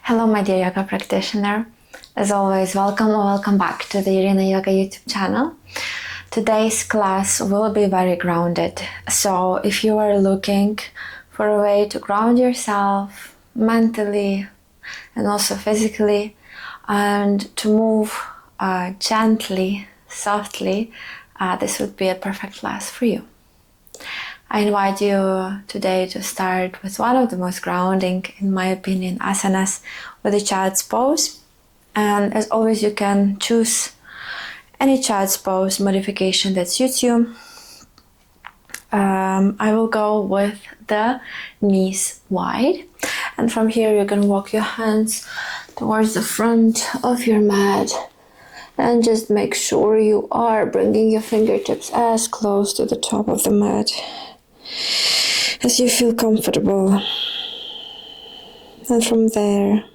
Hello my dear yoga practitioner. As always, welcome or welcome back to the Yaryna Yoga YouTube channel. Today's class will be very grounded. So if you are looking for a way to ground yourself mentally and also physically and to move gently, softly, this would be a perfect class for you. I invite you today to start with one of the most grounding, in my opinion, asanas, with the child's pose. And as always, you can choose any child's pose modification that suits you. I will go with the knees wide. And from here, you can walk your hands towards the front of your mat. And just make sure you are bringing your fingertips as close to the top of the mat as you feel comfortable. And from there,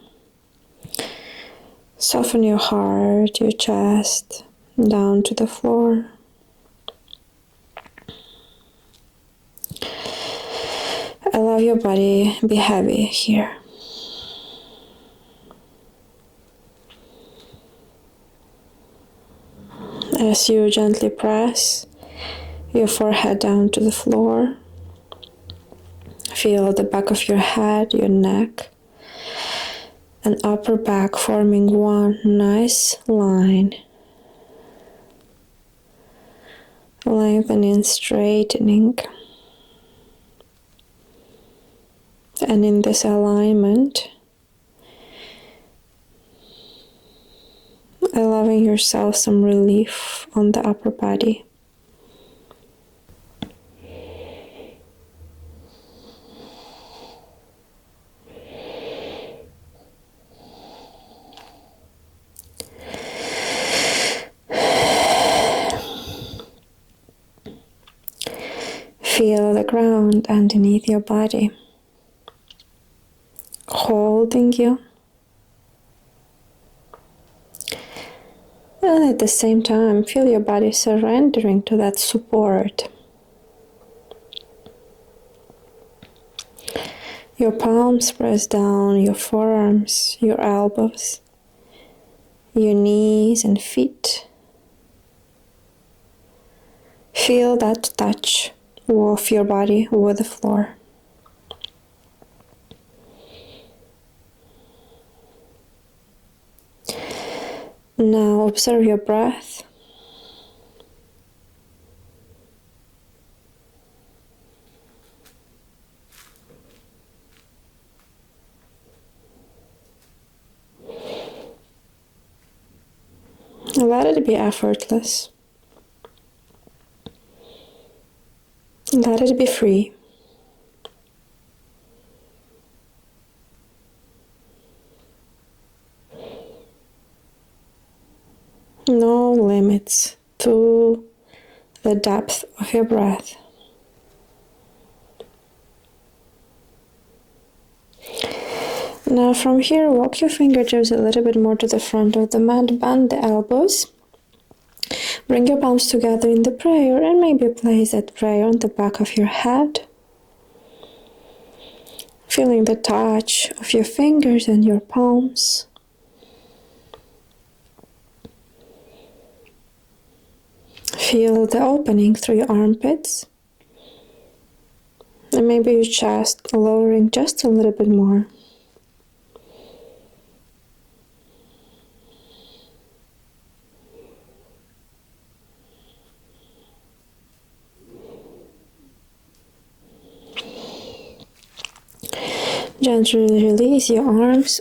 soften your heart, your chest, down to the floor. Allow your body be heavy here. As you gently press your forehead down to the floor, feel the back of your head, your neck, and upper back forming one nice line. Lengthening, straightening. And in this alignment, allowing yourself some relief on the upper body. Feel the ground underneath your body, holding you. And at the same time, feel your body surrendering to that support. Your palms press down, your forearms, your elbows, your knees and feet. Feel that touch of your body with the floor. Now observe your breath. Let it be effortless. Let it be free. No limits to the depth of your breath. Now from here, walk your fingertips a little bit more to the front of the mat, bend the elbows. Bring your palms together in the prayer and maybe place that prayer on the back of your head. Feeling the touch of your fingers and your palms. Feel the opening through your armpits. And maybe your chest lowering just a little bit more. Gently release your arms,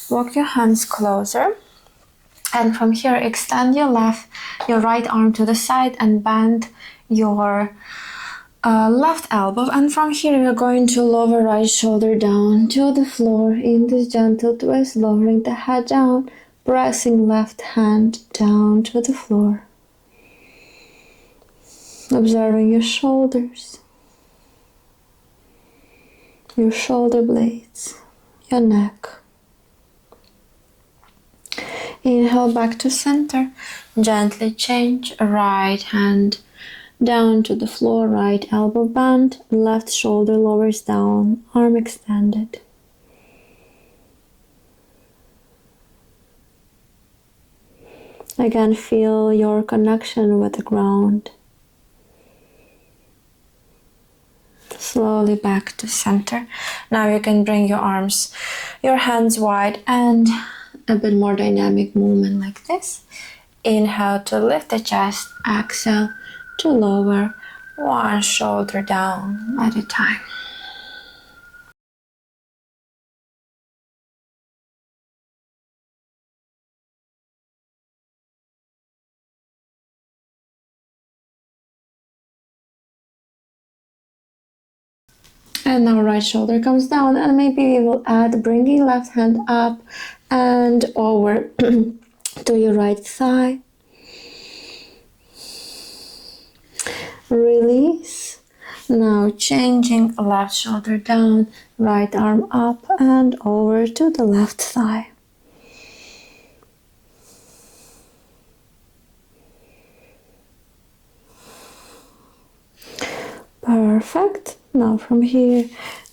walk your hands closer, and from here extend your right arm to the side and bend your left elbow, and from here we're going to lower right shoulder down to the floor in this gentle twist, lowering the head down, pressing left hand down to the floor. Observing your shoulders, your shoulder blades, your neck. Inhale back to center. Gently change right hand down to the floor, right elbow bent, left shoulder lowers down, arm extended. Again, feel your connection with the ground. Slowly back to center. Now you can bring your arms, your hands wide, and a bit more dynamic movement like this. Inhale to lift the chest, exhale to lower one shoulder down at a time. And now right shoulder comes down, and maybe we will add bringing left hand up and over to your right thigh. Release. Now changing left shoulder down, right arm up and over to the left thigh. Perfect. Now from here,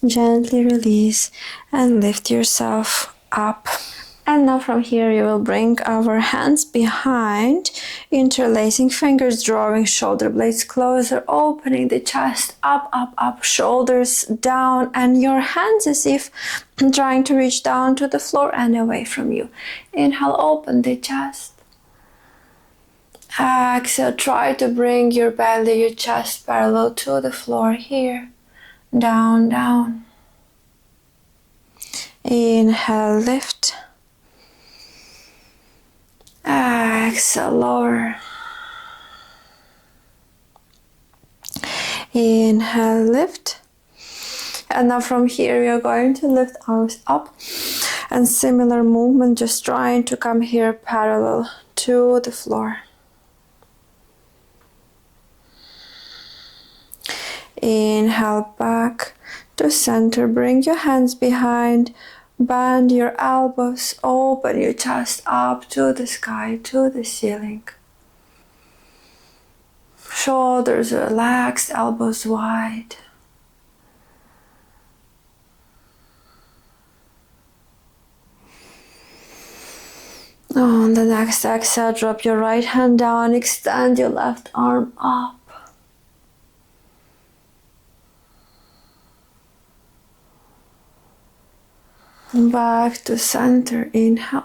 gently release and lift yourself up. And now from here, you will bring our hands behind, interlacing fingers, drawing shoulder blades closer, opening the chest up, up, up, shoulders down, and your hands as if trying to reach down to the floor and away from you. Inhale, open the chest. Exhale, try to bring your belly, your chest parallel to the floor here. Down, down. Inhale, lift. Exhale, lower. Inhale, lift. And now from here we are going to lift arms up. And similar movement, just trying to come here parallel to the floor. Inhale back to center. Bring your hands behind. Bend your elbows. Open your chest up to the sky, to the ceiling. Shoulders relaxed, elbows wide. On the next exhale, drop your right hand down. Extend your left arm up. Back to center, inhale.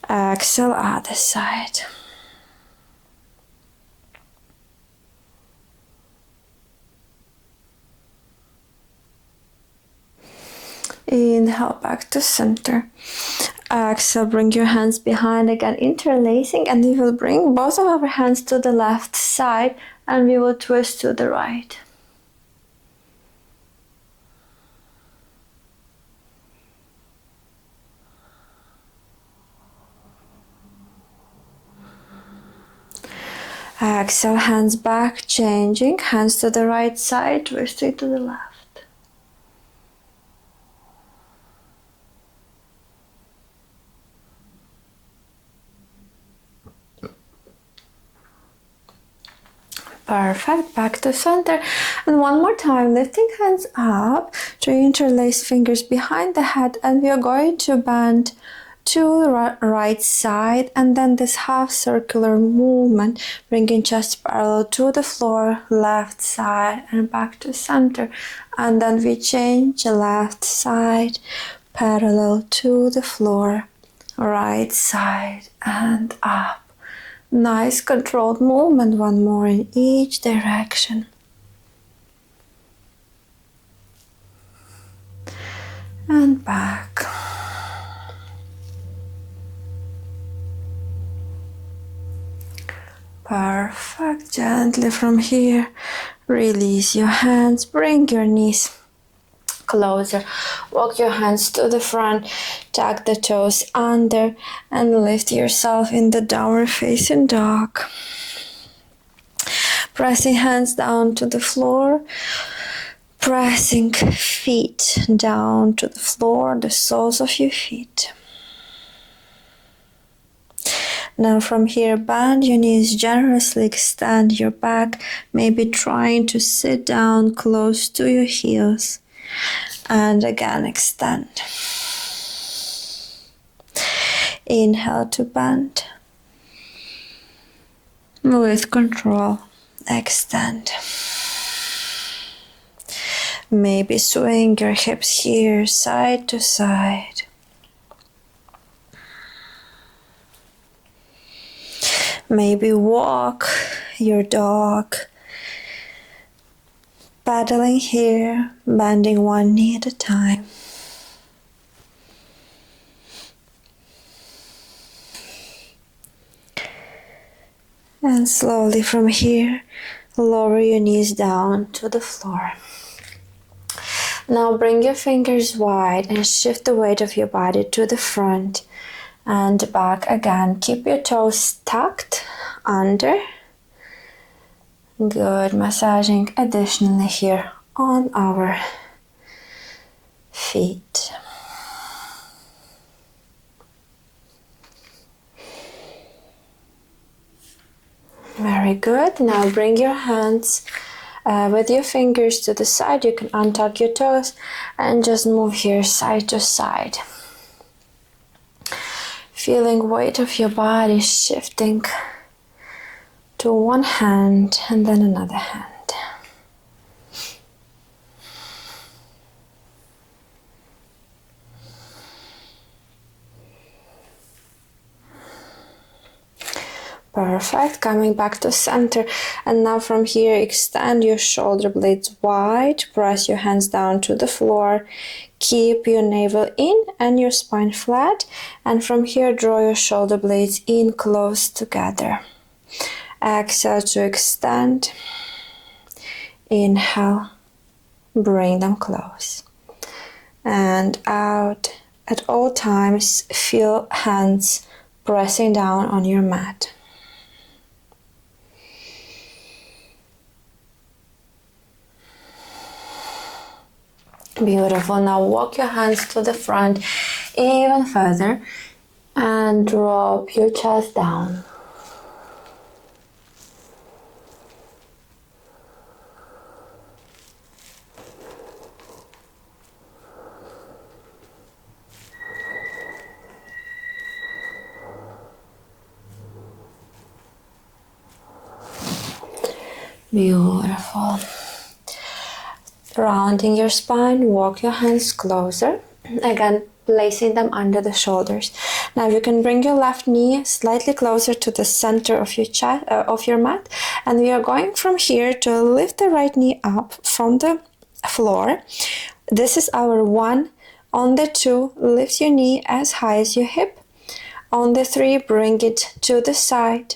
Exhale, other side. Inhale, back to center. Exhale, bring your hands behind again, interlacing, and we will bring both of our hands to the left side and we will twist to the right. Exhale, hands back, changing, hands to the right side, twisting to the left. Perfect, back to center. And one more time, lifting hands up to interlace fingers behind the head, and we are going to bend to the right side, and then this half circular movement, bringing chest parallel to the floor, left side and back to center. And then we change left side parallel to the floor, right side and up. Nice controlled movement, one more in each direction. And back. Perfect. Gently from here, release your hands, bring your knees closer, walk your hands to the front, tuck the toes under and lift yourself in the downward facing dog. Pressing hands down to the floor, pressing feet down to the floor, the soles of your feet. Now from here, bend your knees generously, extend your back, maybe trying to sit down close to your heels. And again, extend. Inhale to bend. With control, extend. Maybe swing your hips here side to side. Maybe walk your dog, paddling here, bending one knee at a time. And slowly from here, lower your knees down to the floor. Now bring your fingers wide and shift the weight of your body to the front and back again. Keep your toes tucked under. Good. Massaging additionally here on our feet. Very good. Now bring your hands with your fingers to the side. You can untuck your toes and just move here side to side. Feeling weight of your body shifting to one hand and then another hand. Perfect. Coming back to center. And now from here, extend your shoulder blades wide. Press your hands down to the floor. Keep your navel in and your spine flat. And from here, draw your shoulder blades in close together. Exhale to extend. Inhale. Bring them close. And out. At all times, feel hands pressing down on your mat. Beautiful. Now walk your hands to the front even further and drop your chest down. Beautiful. Rounding your spine, walk your hands closer. Again, placing them under the shoulders. Now you can bring your left knee slightly closer to the center of your chest, of your mat, and we are going from here to lift the right knee up from the floor. This is our 1. On the 2, lift your knee as high as your hip. On the 3, bring it to the side.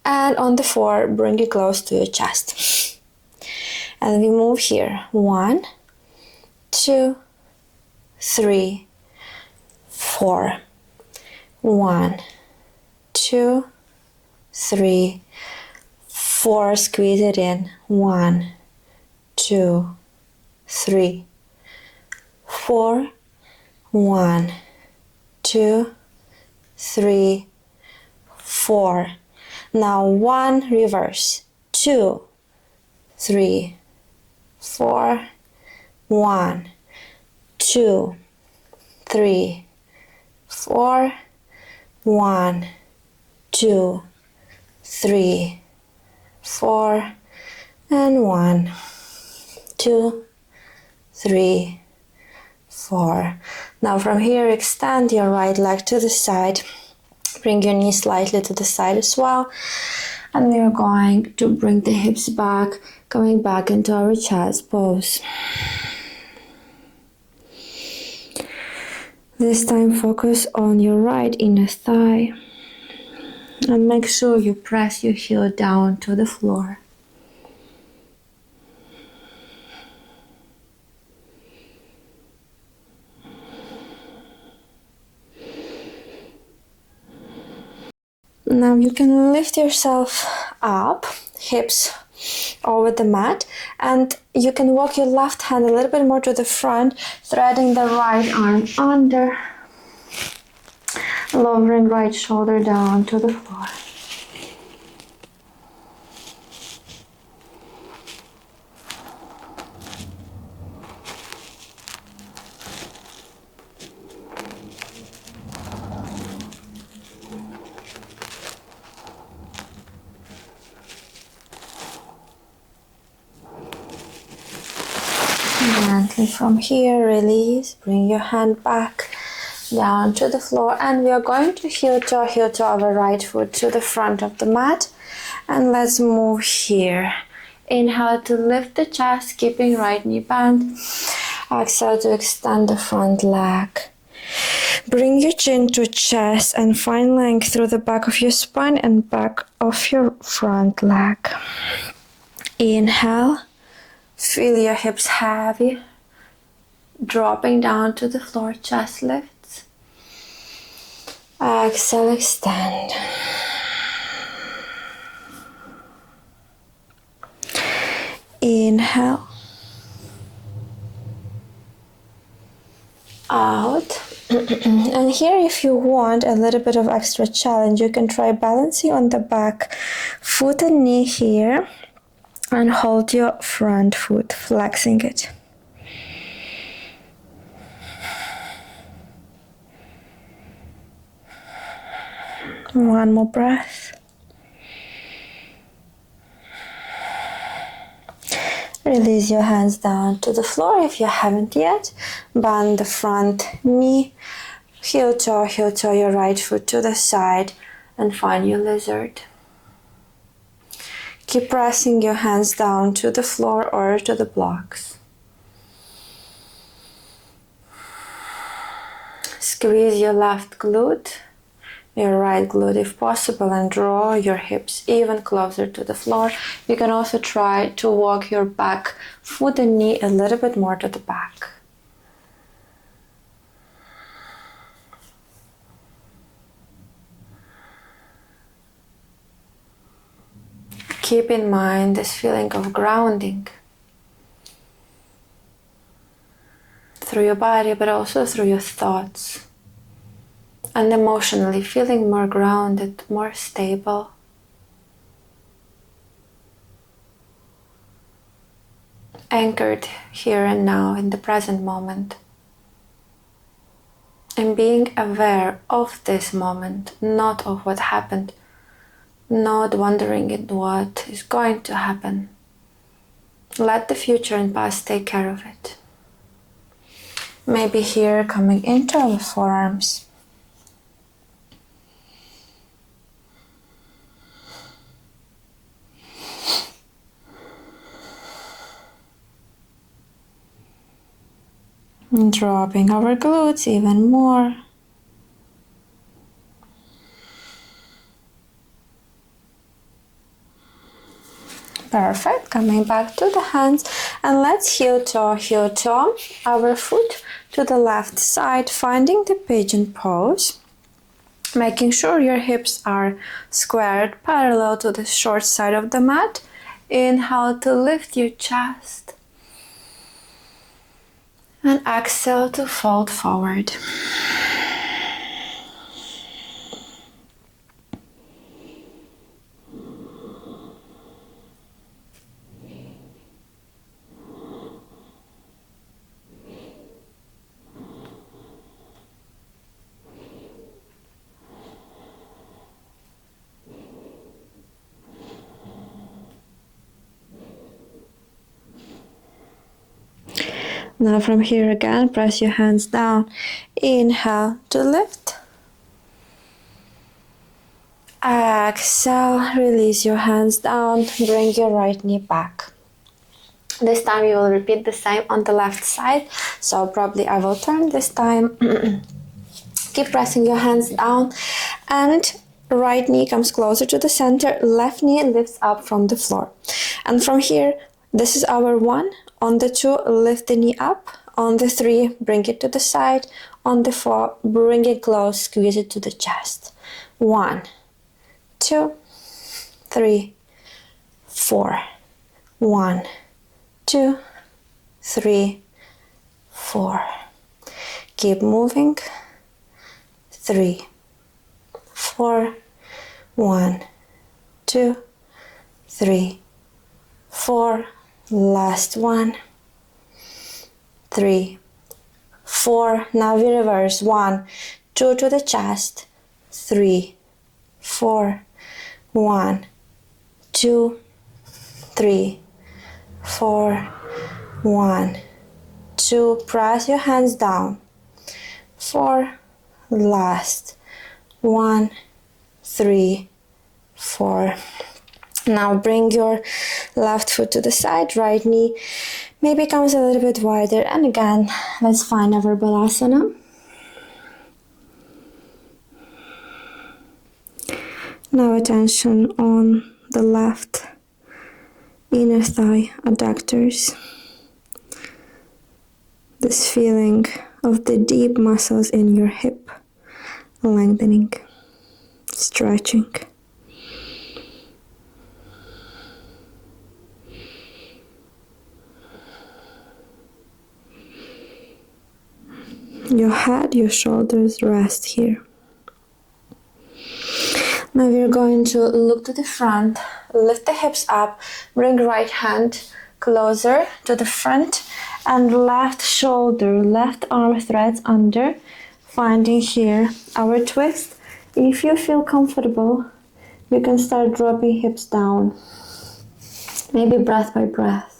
And on the 4, bring it close to your chest. And we move here. 1, 2, 3, 4. 1, 2, 3, 4. Squeeze it in. 1, 2, 3, 4. 1, 2, 3, 4. Now 1, reverse. 2, 3, 4. 1, 2, 3, 4. 1, 2, 3, 4. And 1, 2, 3, 4. Now from here, extend your right leg to the side. Bring your knee slightly to the side as well. And we are going to bring the hips back, coming back into our child's pose. This time focus on your right inner thigh. And make sure you press your heel down to the floor. Now you can lift yourself up, hips over the mat, and you can walk your left hand a little bit more to the front, threading the right arm under, lowering right shoulder down to the floor. And from here, release, bring your hand back down to the floor, and we are going to heel toe our right foot to the front of the mat. And let's move here. Inhale to lift the chest, keeping right knee bent. Exhale to extend the front leg. Bring your chin to chest and find length through the back of your spine and back of your front leg. Inhale, feel your hips heavy, dropping down to the floor, chest lifts. Exhale, extend. Inhale, out. And here, if you want a little bit of extra challenge, you can try balancing on the back foot and knee here and hold your front foot, flexing it. One more breath. Release your hands down to the floor if you haven't yet. Bend the front knee, heel toe your right foot to the side, and find your lizard. Keep pressing your hands down to the floor or to the blocks. Squeeze your left glute, your right glute if possible, and draw your hips even closer to the floor. You can also try to walk your back foot and knee a little bit more to the back. Keep in mind this feeling of grounding through your body, but also through your thoughts. And emotionally feeling more grounded, more stable. Anchored here and now in the present moment. And being aware of this moment, not of what happened. Not wondering at what is going to happen. Let the future and past take care of it. Maybe here coming into our forearms. And dropping our glutes even more. Perfect. Coming back to the hands, and let's heel toe our foot to the left side, finding the pigeon pose. Making sure your hips are squared parallel to the short side of the mat. Inhale to lift your chest. And exhale to fold forward. Now from here again, press your hands down. Inhale to lift. Exhale, release your hands down. Bring your right knee back. This time you will repeat the same on the left side. So probably I will turn this time. Keep pressing your hands down. And right knee comes closer to the center. Left knee lifts up from the floor. And from here, this is our 1. On the 2, lift the knee up. On the 3, bring it to the side. On the 4, bring it close, squeeze it to the chest. 1, 2, 3, 4. 1, 2, 3, 4. Keep moving. 3, 4. 1, 2, 3, 4. Last one. 3, 4. Now we reverse. 1, 2 to the chest. 3, 4. 1, 2, 3, 4. 1, 2, press your hands down. 4, last. 1, 3, 4. Now bring your left foot to the side, right knee maybe comes a little bit wider, and again, let's find our balasana. Now attention on the left inner thigh adductors. This feeling of the deep muscles in your hip lengthening, stretching. Your head, your shoulders rest here. Now we're going to look to the front, lift the hips up, bring right hand closer to the front, and left shoulder, left arm threads under, finding here our twist. If you feel comfortable, you can start dropping hips down, maybe breath by breath.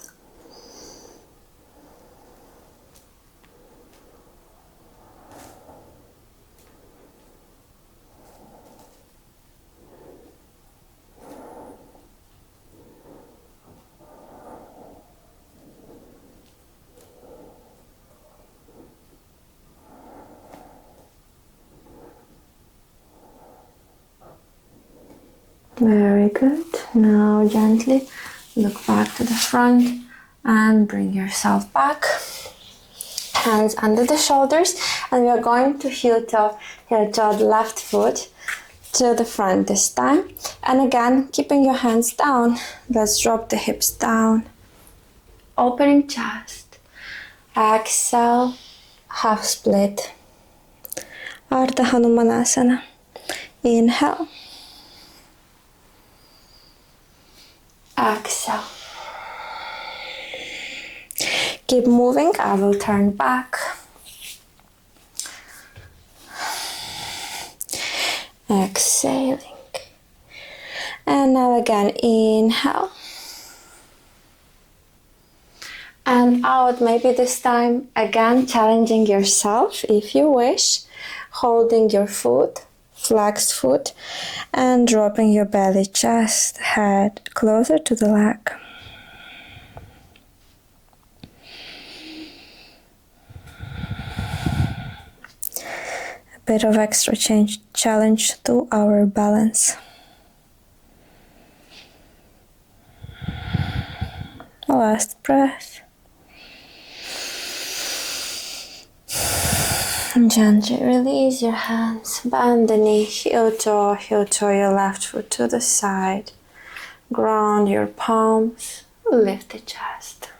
Very good. Now gently look back to the front and bring yourself back. Hands under the shoulders, and we are going to heel toe the left foot to the front this time. And again, keeping your hands down, let's drop the hips down. Opening chest. Exhale, half split. Ardha Hanumanasana. Inhale. Exhale. Keep moving. I will turn back. Exhaling. And now again, inhale. And out, maybe this time again challenging yourself if you wish, holding your foot, flexed foot, and dropping your belly, chest, head closer to the leg. A bit of extra challenge to our balance. Last breath. Gently release your hands, bend the knee, heel toe your left foot to the side. Ground your palms, lift the chest.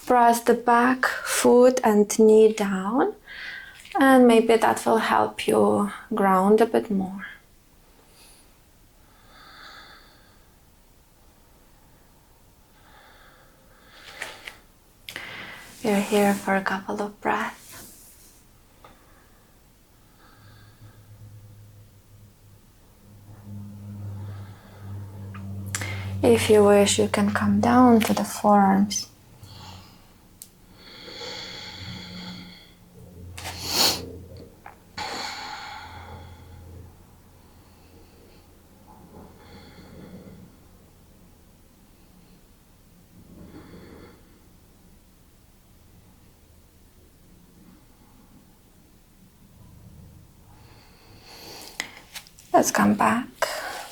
Press the back foot and knee down, and maybe that will help you ground a bit more. You're here for a couple of breaths. If you wish, you can come down to the forearms. Let's come back,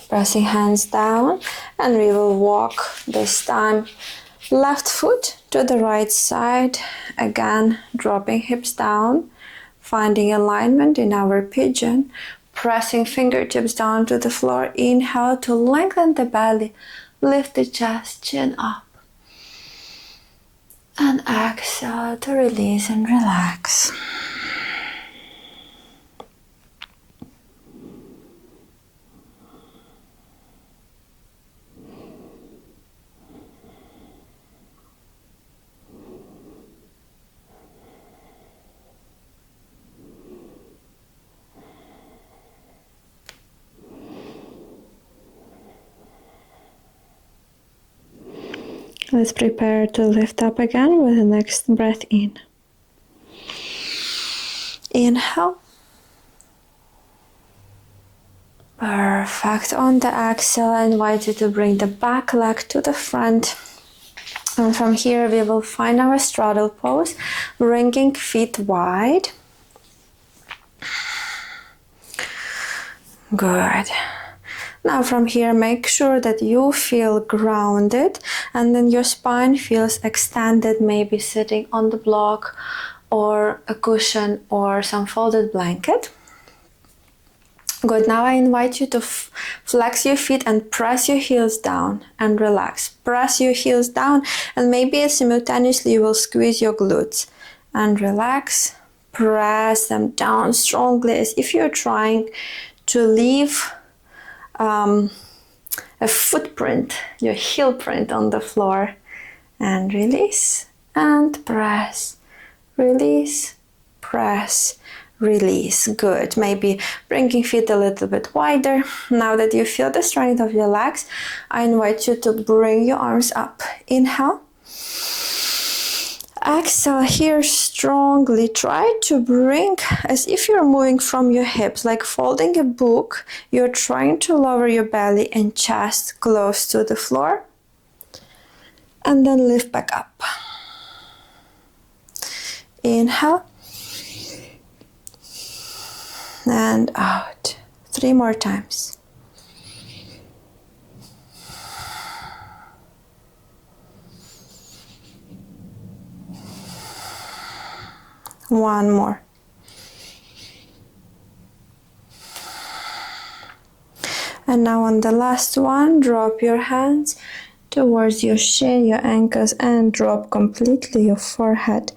pressing hands down, and we will walk this time left foot to the right side, again dropping hips down, finding alignment in our pigeon, pressing fingertips down to the floor. Inhale to lengthen the belly, lift the chest, chin up, and exhale to release and relax. Let's prepare to lift up again with the next breath in. Inhale. Perfect. On the exhale, I invite you to bring the back leg to the front. And from here, we will find our straddle pose, bringing feet wide. Good. Now from here, make sure that you feel grounded and then your spine feels extended, maybe sitting on the block or a cushion or some folded blanket. Good. Now I invite you to flex your feet and press your heels down and relax. Press your heels down and maybe simultaneously you will squeeze your glutes and relax. Press them down strongly as if you're trying to leave a footprint, your heel print on the floor, and release and press, release, press, release. Good. Maybe bringing feet a little bit wider. Now that you feel the strength of your legs, I invite you to bring your arms up. Inhale. Exhale here strongly. Try to bring as if you're moving from your hips, like folding a book. You're trying to lower your belly and chest close to the floor. And then lift back up. Inhale. And out. 3 more times. One more. And now on the last one, drop your hands towards your shin, your ankles, and drop completely your forehead,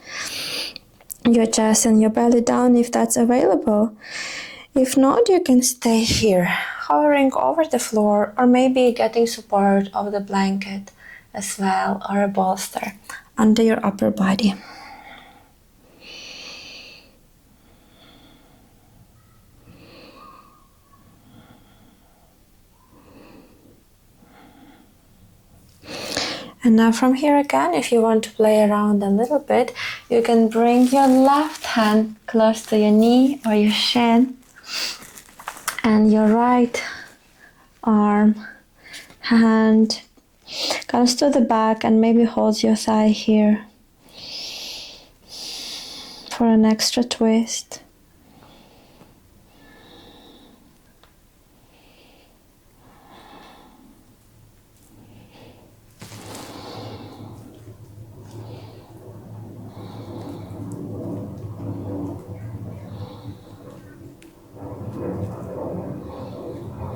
your chest and your belly down if that's available. If not, you can stay here, hovering over the floor or maybe getting support of the blanket as well or a bolster under your upper body. And now from here again, if you want to play around a little bit, you can bring your left hand close to your knee or your shin and your right hand comes to the back and maybe holds your thigh here for an extra twist.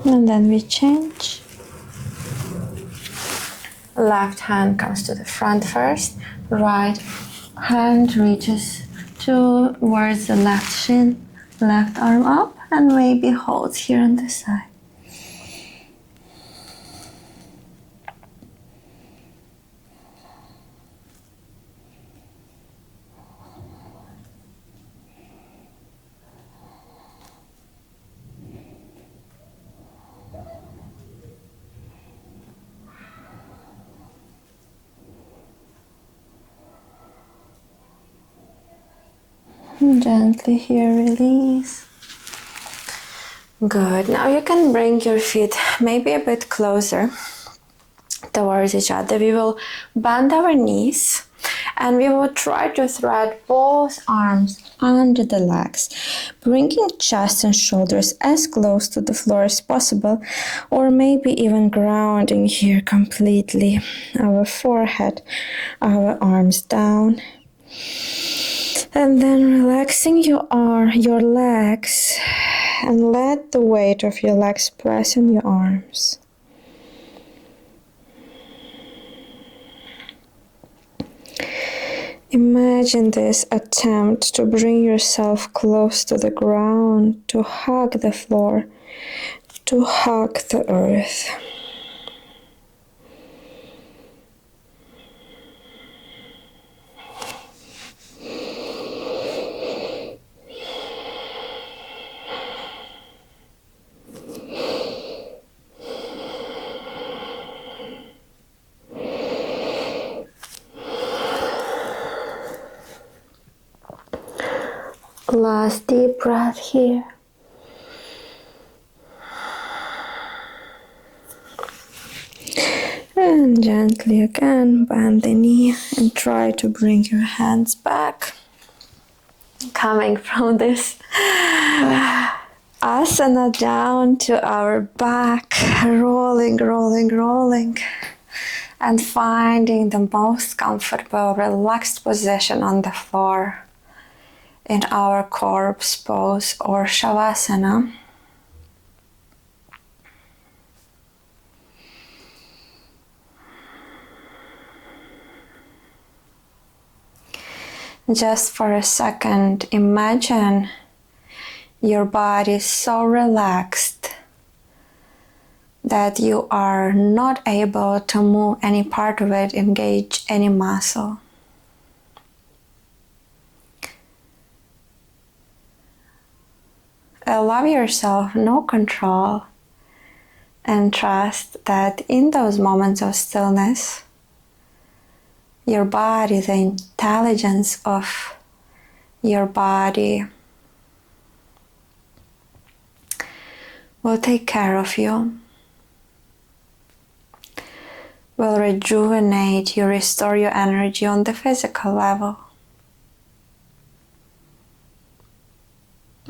And then we change. Left hand comes to the front first. Right hand reaches towards the left shin. Left arm up and maybe holds here on the side. Gently here, release. Good. Now you can bring your feet maybe a bit closer towards each other. We will bend our knees and we will try to thread both arms under the legs, bringing chest and shoulders as close to the floor as possible, or maybe even grounding here completely. Our forehead, our arms down. And then relaxing your legs and let the weight of your legs press on your arms. Imagine this attempt to bring yourself close to the ground, to hug the floor, to hug the earth. Last deep breath here. And gently again bend the knee and try to bring your hands back. Coming from this asana down to our back, rolling, rolling, rolling. And finding the most comfortable, relaxed position on the floor in our corpse pose or Shavasana. Just for a second, imagine your body so relaxed that you are not able to move any part of it, engage any muscle. Allow yourself no control and trust that in those moments of stillness, your body, the intelligence of your body will take care of you, will rejuvenate you, restore your energy on the physical level,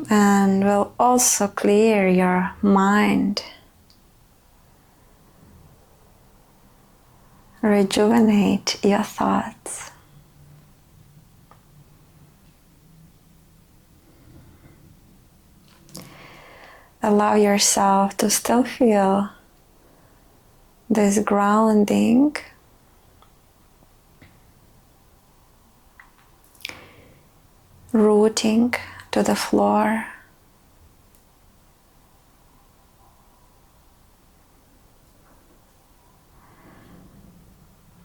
and will also clear your mind, rejuvenate your thoughts. Allow yourself to still feel this grounding, rooting to the floor,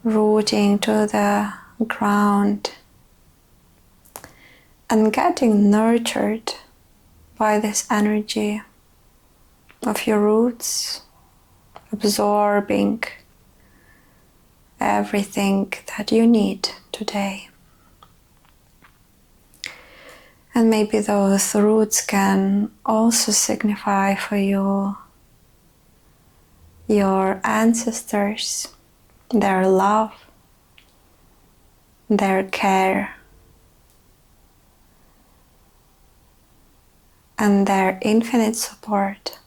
rooting to the ground, and getting nurtured by this energy of your roots, absorbing everything that you need today. And maybe those roots can also signify for you your ancestors, their love, their care, and their infinite support.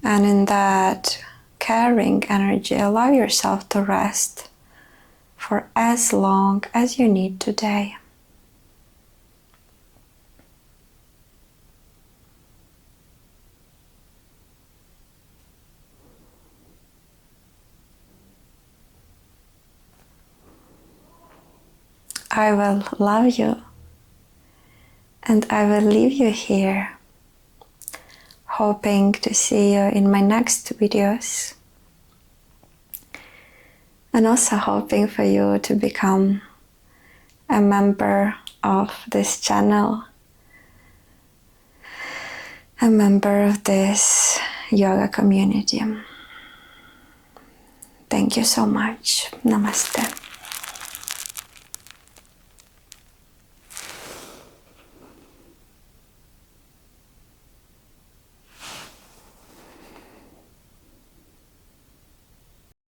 And in that caring energy, allow yourself to rest for as long as you need today. I will love you, and I will leave you here, hoping to see you in my next videos, and also hoping for you to become a member of this channel, a member of this yoga community. Thank you so much. Namaste.